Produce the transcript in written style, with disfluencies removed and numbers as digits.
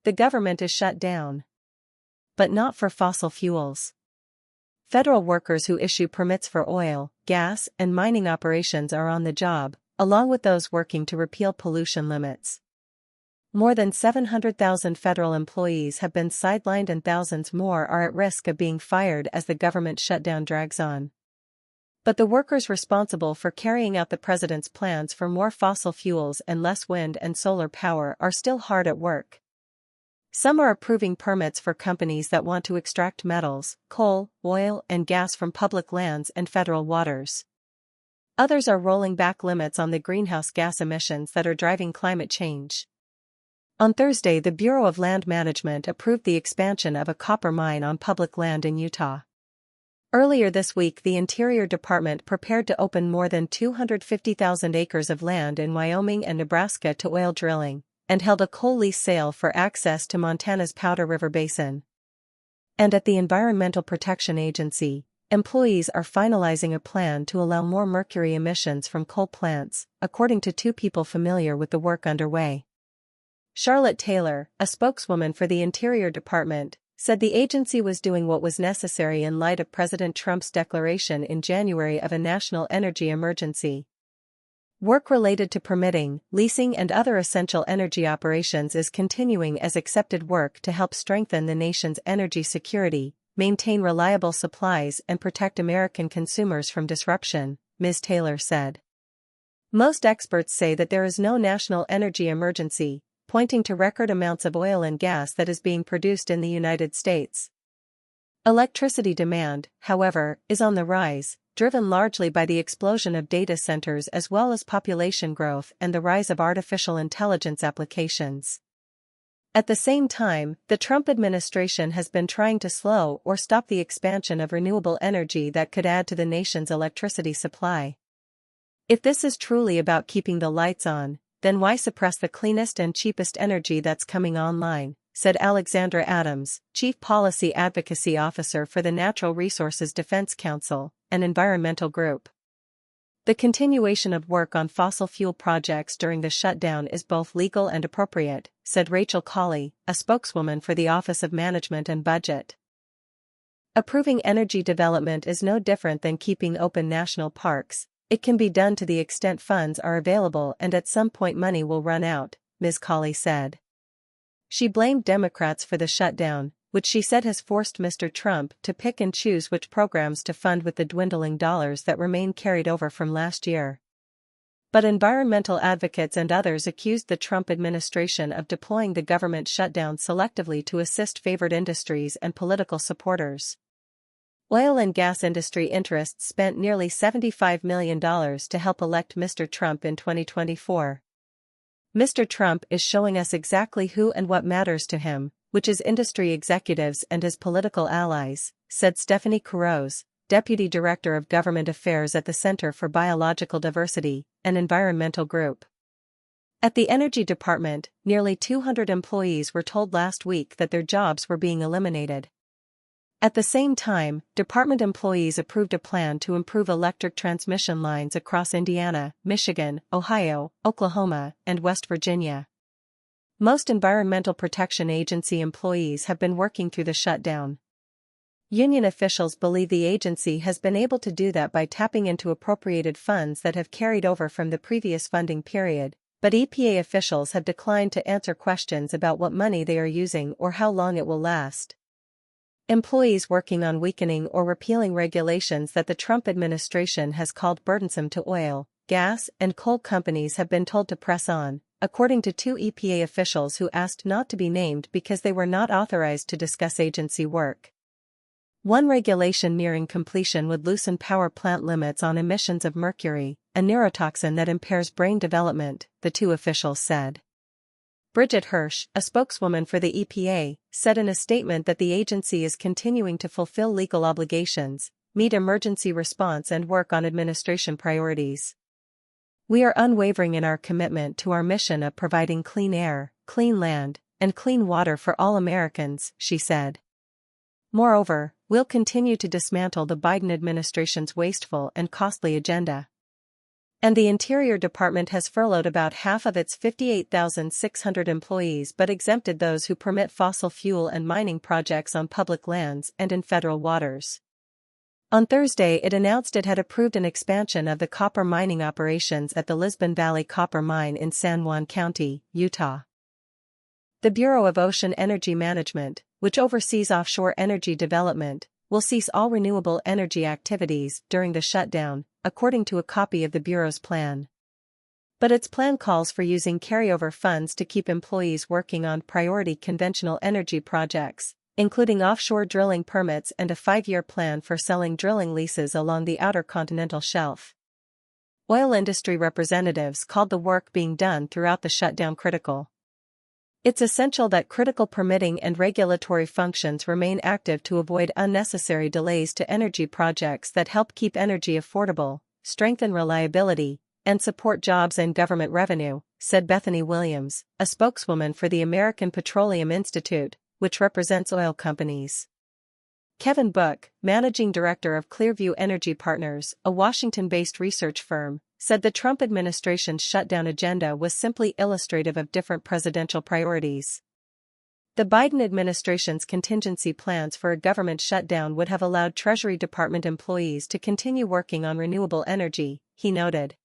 the government is shut down. But not for fossil fuels. Federal workers who issue permits for oil, gas, and mining operations are on the job, along with those working to repeal pollution limits. More than 700,000 federal employees have been sidelined and thousands more are at risk of being fired as the government shutdown drags on. But the workers responsible for carrying out the president's plans for more fossil fuels and less wind and solar power are still hard at work. Some are approving permits for companies that want to extract metals, coal, oil, and gas from public lands and federal waters. Others are rolling back limits on the greenhouse gas emissions that are driving climate change. On Thursday, the Bureau of Land Management approved the expansion of a copper mine on public land in Utah. Earlier this week, the Interior Department prepared to open more than 250,000 acres of land in Wyoming and Nebraska to oil drilling, and held a coal lease sale for access to Montana's Powder River Basin. And at the Environmental Protection Agency, employees are finalizing a plan to allow more mercury emissions from coal plants, according to two people familiar with the work underway. Charlotte Taylor, a spokeswoman for the Interior Department, said the agency was doing what was necessary in light of President Trump's declaration in January of a national energy emergency. Work related to permitting, leasing, and other essential energy operations is continuing as accepted work to help strengthen the nation's energy security, maintain reliable supplies, and protect American consumers from disruption, Ms. Taylor said. Most experts say that there is no national energy emergency, pointing to record amounts of oil and gas that is being produced in the United States. Electricity demand, however, is on the rise, driven largely by the explosion of data centers as well as population growth and the rise of artificial intelligence applications. At the same time, the Trump administration has been trying to slow or stop the expansion of renewable energy that could add to the nation's electricity supply. If this is truly about keeping the lights on, then why suppress the cleanest and cheapest energy that's coming online, said Alexandra Adams, Chief Policy Advocacy Officer for the Natural Resources Defense Council, an environmental group. The continuation of work on fossil fuel projects during the shutdown is both legal and appropriate, said Rachel Colley, a spokeswoman for the Office of Management and Budget. Approving energy development is no different than keeping open national parks. It can be done to the extent funds are available, and at some point money will run out, Ms. Colley said. She blamed Democrats for the shutdown, which she said has forced Mr. Trump to pick and choose which programs to fund with the dwindling dollars that remain carried over from last year. But environmental advocates and others accused the Trump administration of deploying the government shutdown selectively to assist favored industries and political supporters. Oil and gas industry interests spent nearly $75 million to help elect Mr. Trump in 2024. Mr. Trump is showing us exactly who and what matters to him, which is industry executives and his political allies, said Stephanie Kuros, Deputy Director of Government Affairs at the Center for Biological Diversity, an environmental group. At the Energy Department, nearly 200 employees were told last week that their jobs were being eliminated. At the same time, department employees approved a plan to improve electric transmission lines across Indiana, Michigan, Ohio, Oklahoma, and West Virginia. Most Environmental Protection Agency employees have been working through the shutdown. Union officials believe the agency has been able to do that by tapping into appropriated funds that have carried over from the previous funding period, but EPA officials have declined to answer questions about what money they are using or how long it will last. Employees working on weakening or repealing regulations that the Trump administration has called burdensome to oil, gas, and coal companies have been told to press on, according to two EPA officials who asked not to be named because they were not authorized to discuss agency work. One regulation nearing completion would loosen power plant limits on emissions of mercury, a neurotoxin that impairs brain development, the two officials said. Bridget Hirsch, a spokeswoman for the EPA, said in a statement that the agency is continuing to fulfill legal obligations, meet emergency response, and work on administration priorities. We are unwavering in our commitment to our mission of providing clean air, clean land, and clean water for all Americans, she said. Moreover, we'll continue to dismantle the Biden administration's wasteful and costly agenda. And the Interior Department has furloughed about half of its 58,600 employees but exempted those who permit fossil fuel and mining projects on public lands and in federal waters. On Thursday, it announced it had approved an expansion of the copper mining operations at the Lisbon Valley Copper Mine in San Juan County, Utah. The Bureau of Ocean Energy Management, which oversees offshore energy development, will cease all renewable energy activities during the shutdown, according to a copy of the Bureau's plan. But its plan calls for using carryover funds to keep employees working on priority conventional energy projects, including offshore drilling permits and a 5-year plan for selling drilling leases along the outer continental shelf. Oil industry representatives called the work being done throughout the shutdown critical. It's essential that critical permitting and regulatory functions remain active to avoid unnecessary delays to energy projects that help keep energy affordable, strengthen reliability, and support jobs and government revenue, said Bethany Williams, a spokeswoman for the American Petroleum Institute, which represents oil companies. Kevin Book, managing director of Clearview Energy Partners, a Washington-based research firm, said the Trump administration's shutdown agenda was simply illustrative of different presidential priorities. The Biden administration's contingency plans for a government shutdown would have allowed Treasury Department employees to continue working on renewable energy, he noted.